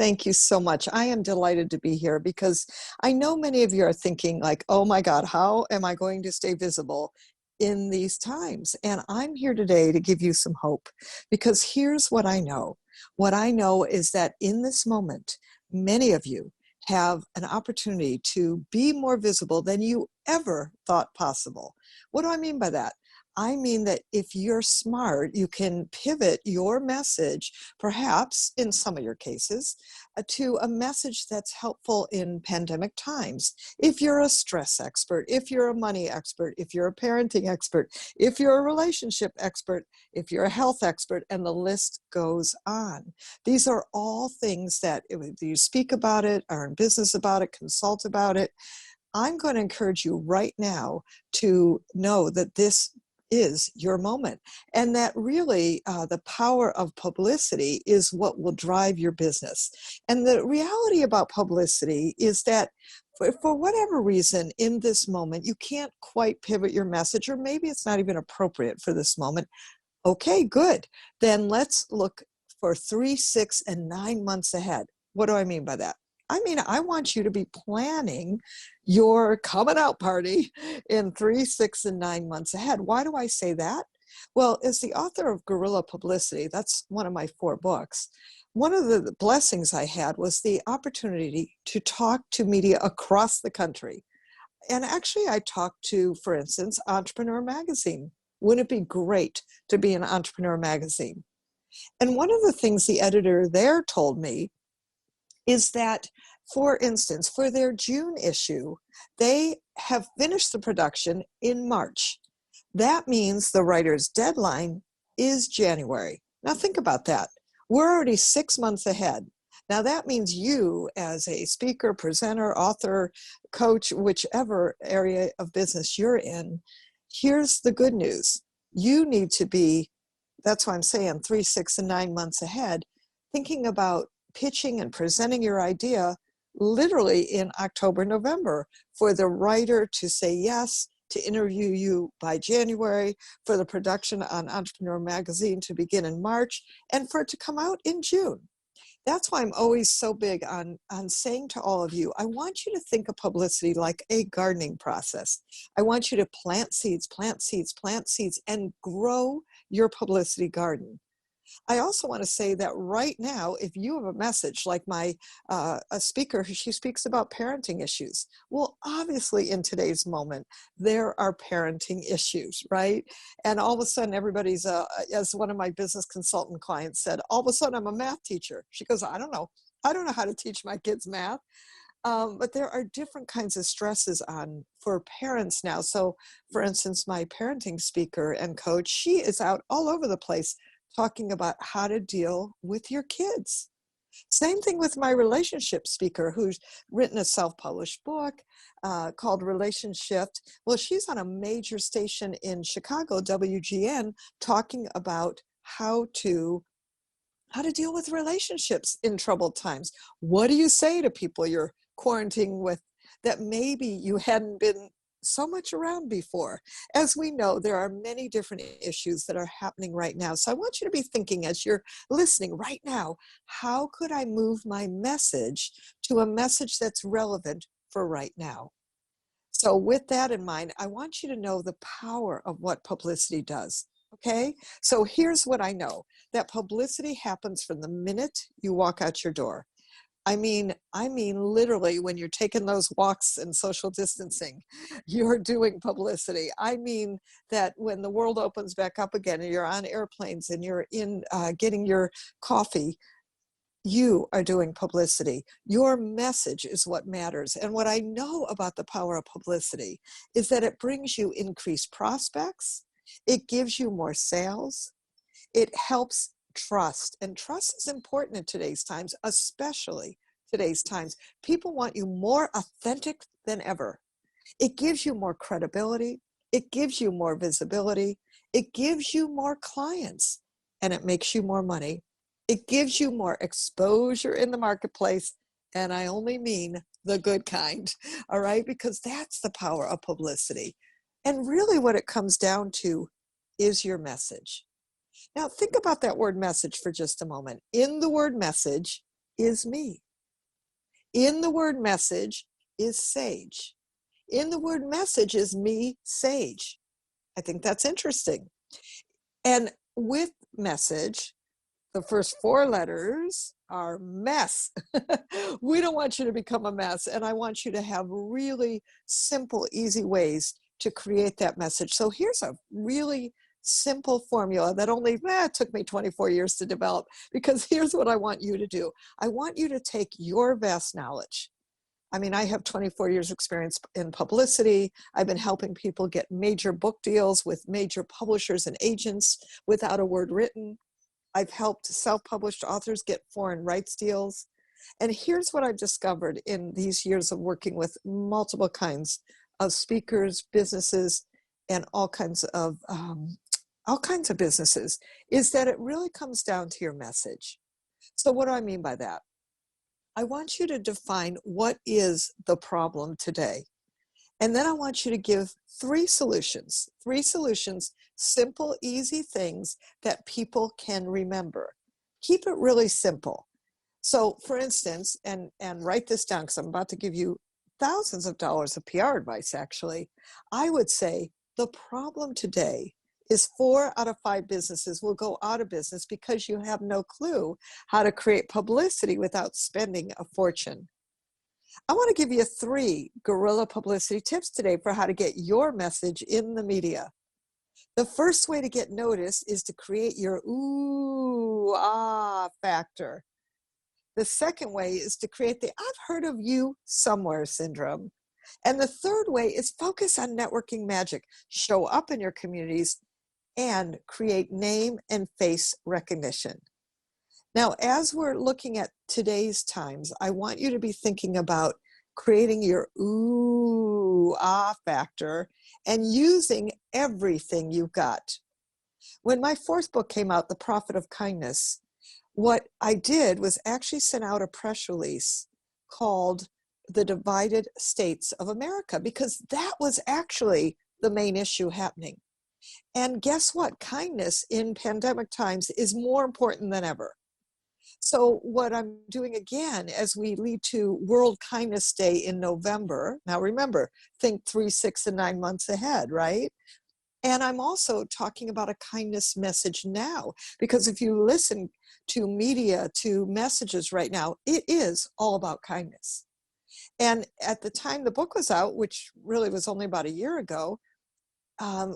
Thank you so much. I am delighted to be here because I know many of you are thinking like, oh my God, how am I going to stay visible in these times? And I'm here today to give you some hope because here's what I know. What I know is that in this moment, many of you have an opportunity to be more visible than you ever thought possible. What do I mean by that? I mean that if you're smart, you can pivot your message, perhaps in some of your cases, to a message that's helpful in pandemic times. If you're a stress expert, if you're a money expert, if you're a parenting expert, if you're a relationship expert, if you're a health expert, and the list goes on. These are all things that if you speak about it, are in business about it, consult about it. I'm going to encourage you right now to know that this is your moment, and that really the power of publicity is what will drive your business. And the reality about publicity is that for whatever reason in this moment, you can't quite pivot your message, or maybe it's not even appropriate for this moment. Okay, good. Then let's look for 3, 6, and 9 months ahead. What do I mean by that? I mean, I want you to be planning your coming out party in 3, 6, and 9 months ahead. Why do I say that? Well, as the author of Guerrilla Publicity, that's one of my 4 books. One of the blessings I had was the opportunity to talk to media across the country. And actually, I talked to, for instance, Entrepreneur Magazine. Wouldn't it be great to be in Entrepreneur Magazine? And one of the things the editor there told me is that, for instance, for their June issue, they have finished the production in March. That means the writer's deadline is January. Now think about that. We're already 6 months ahead. Now that means you, as a speaker, presenter, author, coach, whichever area of business you're in, here's the good news. You need to be, that's why I'm saying 3, 6, and 9 months ahead, thinking about pitching and presenting your idea literally in October, November, for the writer to say yes, to interview you by January, for the production on Entrepreneur Magazine to begin in March, and for it to come out in June. That's why I'm always so big on saying to all of you, I want you to think of publicity like a gardening process. I want you to plant seeds, plant seeds, plant seeds, and grow your publicity garden. I also want to say that right now, if you have a message like my a speaker, she speaks about parenting issues. Well, obviously in today's moment, there are parenting issues, right? And all of a sudden everybody's, as one of my business consultant clients said, all of a sudden I'm a math teacher. She goes, I don't know how to teach my kids math. But there are different kinds of stresses on for parents now. So for instance, my parenting speaker and coach, she is out all over the place talking about how to deal with your kids. Same thing with my relationship speaker who's written a self-published book called Relationship. Well, she's on a major station in Chicago, WGN, talking about how to deal with relationships in troubled times. What do you say to people you're quarantining with that maybe you hadn't been so much around before? As we know, there are many different issues that are happening right now. So I want you to be thinking as you're listening right now, how could I move my message to a message that's relevant for right now? So with that in mind, I want you to know the power of what publicity does. Okay? So here's what I know, that publicity happens from the minute you walk out your door. I mean literally when you're taking those walks and social distancing, you're doing publicity. I mean that when the world opens back up again and you're on airplanes and you're in getting your coffee, you are doing publicity. Your message is what matters. And what I know about the power of publicity is that it brings you increased prospects. It gives you more sales. It helps trust. And trust is important in today's times, especially today's times. People want you more authentic than ever. It gives you more credibility. It gives you more visibility. It gives you more clients, and it makes you more money. It gives you more exposure in the marketplace. And I only mean the good kind, all right? Because that's the power of publicity. And really what it comes down to is your message. Now, think about that word message for just a moment. In the word message, is me. In the word message is sage. In the word message is me, sage. I think that's interesting. And with message, the first four letters are mess. We don't want you to become a mess. And I want you to have really simple, easy ways to create that message. So here's a really simple formula that only took me 24 years to develop, because here's what I want you to do. I want you to take your vast knowledge. I mean, I have 24 years experience in publicity. I've been helping people get major book deals with major publishers and agents without a word written. I've helped self-published authors get foreign rights deals. And here's what I've discovered in these years of working with multiple kinds of speakers, businesses, and all kinds of businesses, is that it really comes down to your message. So what do I mean by that? I want you to define what is the problem today. And then I want you to give three solutions, simple, easy things that people can remember. Keep it really simple. So for instance, and write this down because I'm about to give you thousands of dollars of PR advice actually, I would say the problem today is 4 out of 5 businesses will go out of business because you have no clue how to create publicity without spending a fortune. I want to give you 3 guerrilla publicity tips today for how to get your message in the media. The first way to get noticed is to create your ooh, ah factor. The second way is to create the I've heard of you somewhere syndrome. And the third way is focus on networking magic. Show up in your communities and create name and face recognition. Now, as we're looking at today's times, I want you to be thinking about creating your ooh, ah factor and using everything you've got. When my 4th book came out, The Profit of Kindness, what I did was actually send out a press release called The Divided States of America, because that was actually the main issue happening. And guess what? Kindness in pandemic times is more important than ever. So what I'm doing again, as we lead to World Kindness Day in November, now remember, think 3, 6, and 9 months ahead, right? And I'm also talking about a kindness message now, because if you listen to media, to messages right now, it is all about kindness. And at the time the book was out, which really was only about a year ago,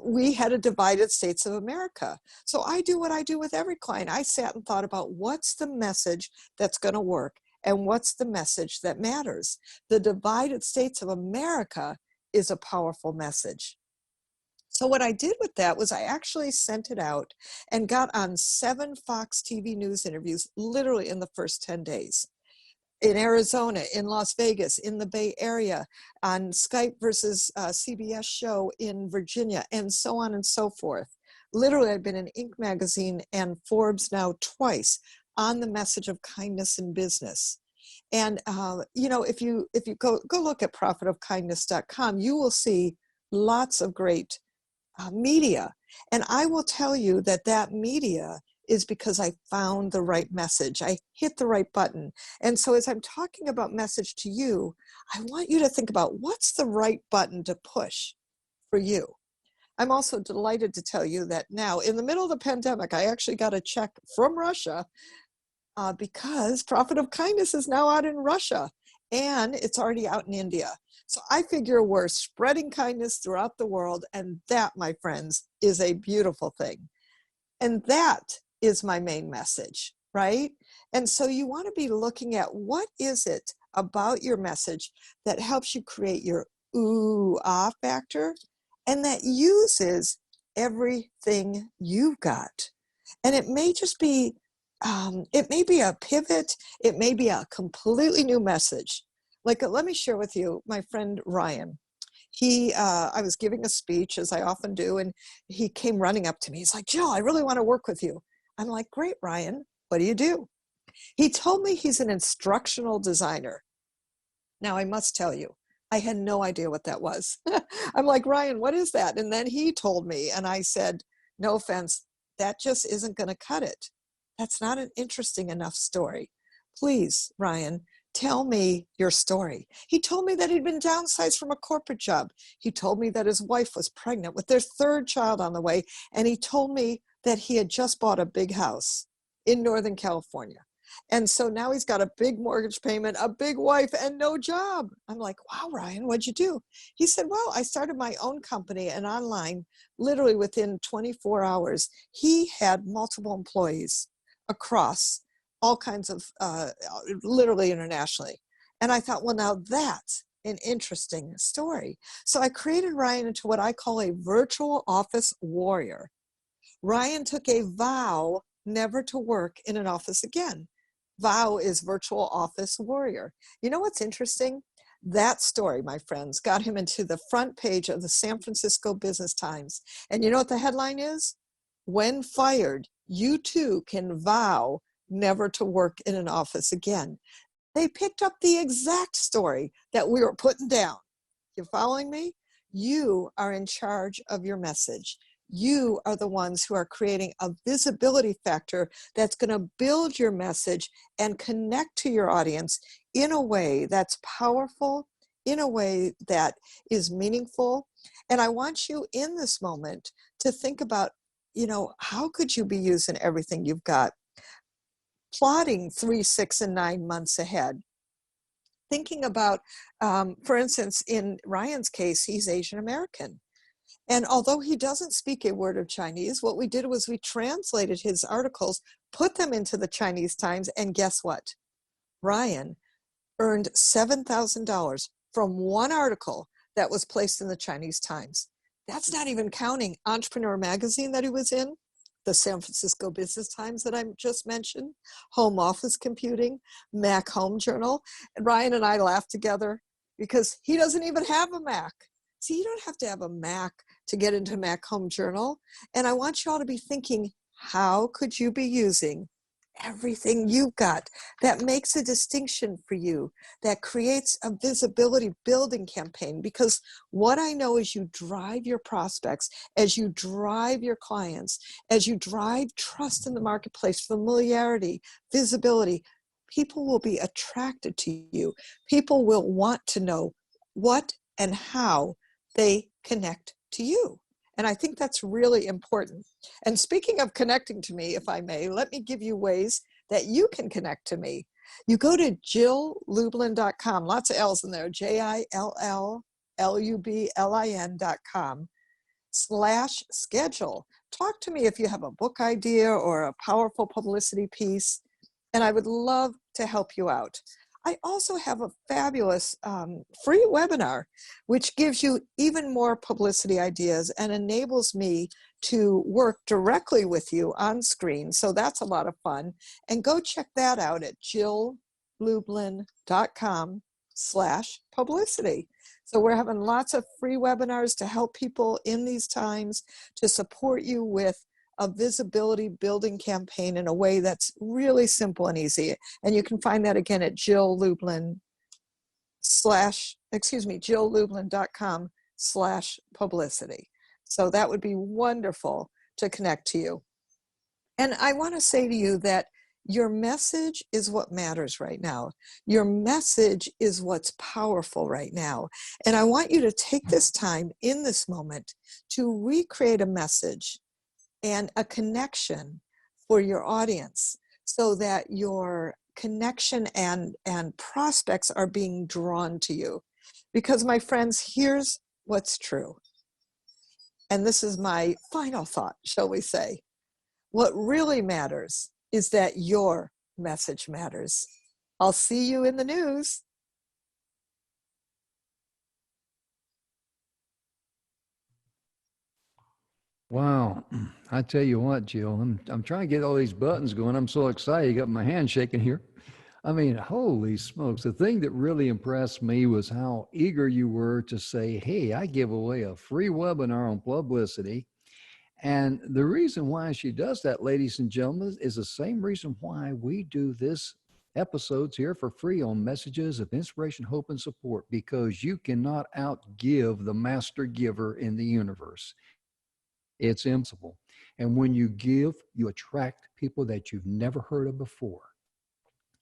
we had a divided states of America. So I do what I do with every client. I sat and thought about what's the message that's going to work and what's the message that matters. The divided states of America is a powerful message. So what I did with that was I actually sent it out and got on 7 Fox TV News interviews literally in the first 10 days. In Arizona, in Las Vegas, in the Bay Area, on Skype versus CBS show in Virginia, and so on and so forth. Literally, I've been in Inc. magazine and Forbes now twice on the message of kindness in business. And you know, if you go look at profitofkindness.com, you will see lots of great media. And I will tell you that that media is because I found the right message. I hit the right button. And so as I'm talking about message to you, I want you to think about what's the right button to push for you. I'm also delighted to tell you that now in the middle of the pandemic, I actually got a check from Russia because Profit of Kindness is now out in Russia and it's already out in India. So I figure we're spreading kindness throughout the world, and that, my friends, is a beautiful thing. And that is my main message, right? And so you want to be looking at what is it about your message that helps you create your ooh, ah factor, and that uses everything you've got. And it may just be, it may be a pivot, it may be a completely new message. Like, let me share with you, my friend Ryan. I was giving a speech, as I often do, and he came running up to me. He's like, Jill, I really want to work with you. I'm like, great, Ryan, what do you do? He told me he's an instructional designer. Now, I must tell you, I had no idea what that was. I'm like, Ryan, what is that? And then he told me, and I said, no offense, that just isn't going to cut it. That's not an interesting enough story. please, Ryan, tell me your story. He told me that he'd been downsized from a corporate job. He told me that his wife was pregnant with their third child on the way. And he told me that he had just bought a big house in Northern California. And so now he's got a big mortgage payment, a big wife, and no job. I'm like, wow, Ryan, what'd you do? He said, well, I started my own company and online, literally within 24 hours. He had multiple employees across all kinds of, literally internationally. And I thought, well, now that's an interesting story. So I created Ryan into what I call a virtual office warrior. Ryan took a vow never to work in an office again. Vow is virtual office warrior. You know what's interesting? That story, my friends, got him into the front page of the San Francisco Business Times. And you know what the headline is? When fired, you too can vow never to work in an office again. They picked up the exact story that we were putting down. You following me? You are in charge of your message. You are the ones who are creating a visibility factor that's going to build your message and connect to your audience in a way that's powerful, in a way that is meaningful. And I want you in this moment to think about, how could you be using everything you've got? Plotting 3, 6, and 9 months ahead. Thinking about, for instance, in Ryan's case, he's Asian American. And although he doesn't speak a word of Chinese, what we did was we translated his articles, put them into the Chinese Times, and guess what? Ryan earned $7,000 from one article that was placed in the Chinese Times. That's not even counting Entrepreneur Magazine that he was in, the San Francisco Business Times that I just mentioned, Home Office Computing, Mac Home Journal. And Ryan and I laughed together because he doesn't even have a Mac. See, you don't have to have a Mac to get into Mac Home Journal. And I want you all to be thinking, how could you be using everything you've got that makes a distinction for you, that creates a visibility building campaign? Because what I know is you drive your prospects, as you drive your clients, as you drive trust in the marketplace, familiarity, visibility, people will be attracted to you. People will want to know what and how they connect to you. And I think that's really important. And speaking of connecting to me, if I may, let me give you ways that you can connect to me. You go to JillLublin.com, lots of L's in there, JillLublin.com/schedule. Talk to me if you have a book idea or a powerful publicity piece, and I would love to help you out. I also have a fabulous free webinar, which gives you even more publicity ideas and enables me to work directly with you on screen. So that's a lot of fun. And go check that out at JillLublin.com/publicity. So we're having lots of free webinars to help people in these times, to support you with a visibility building campaign in a way that's really simple and easy. And you can find that again at JillLublin.com/publicity. So that would be wonderful to connect to you. And I want to say to you that your message is what matters right now. Your message is what's powerful right now. And I want you to take this time in this moment to recreate a message and a connection for your audience so that your connection and prospects are being drawn to you. Because my friends, here's what's true. And this is my final thought, shall we say. What really matters is that your message matters. I'll see you in the news. Wow. I tell you what, Jill, I'm trying to get all these buttons going. I'm so excited. You got my hand shaking here. I mean, holy smokes. The thing that really impressed me was how eager you were to say, hey, I give away a free webinar on publicity. And the reason why she does that, ladies and gentlemen, is the same reason why we do this episodes here for free on messages of inspiration, hope, and support, because you cannot outgive the master giver in the universe. It's impossible. And when you give, you attract people that you've never heard of before.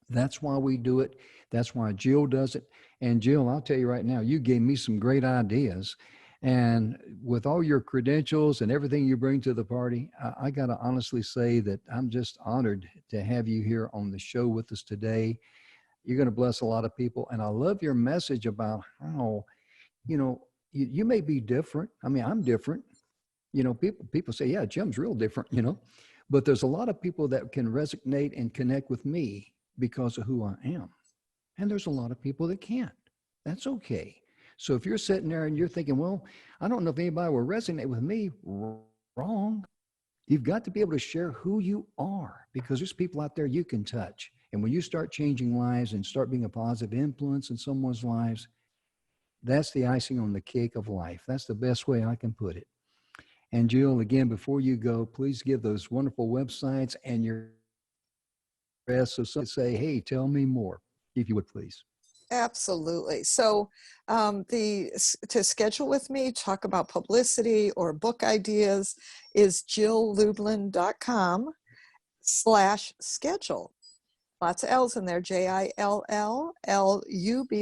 That's why we do it. That's why Jill does it. And Jill, I'll tell you right now, you gave me some great ideas. And with all your credentials and everything you bring to the party, I got to honestly say that I'm just honored to have you here on the show with us today. You're going to bless a lot of people. And I love your message about how, you may be different. I mean, I'm different. People say, yeah, Jim's real different. But there's a lot of people that can resonate and connect with me because of who I am. And there's a lot of people that can't. That's okay. So if you're sitting there and you're thinking, well, I don't know if anybody will resonate with me, wrong. You've got to be able to share who you are, because there's people out there you can touch. And when you start changing lives and start being a positive influence in someone's lives, that's the icing on the cake of life. That's the best way I can put it. And Jill, again, before you go, please give those wonderful websites and your address so someone can say, hey, tell me more, if you would, please. Absolutely. So to schedule with me, talk about publicity or book ideas, is jilllublin.com/schedule. Lots of L's in there, JILLLUB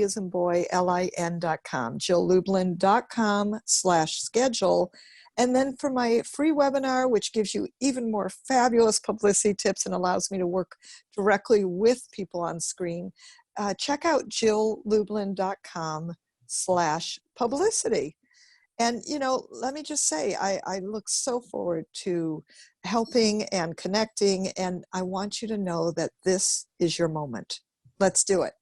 as in boy, LIN.com, jilllublin.com/schedule. And then for my free webinar, which gives you even more fabulous publicity tips and allows me to work directly with people on screen, check out jilllublin.com/publicity. And, let me just say, I look so forward to helping and connecting, and I want you to know that this is your moment. Let's do it.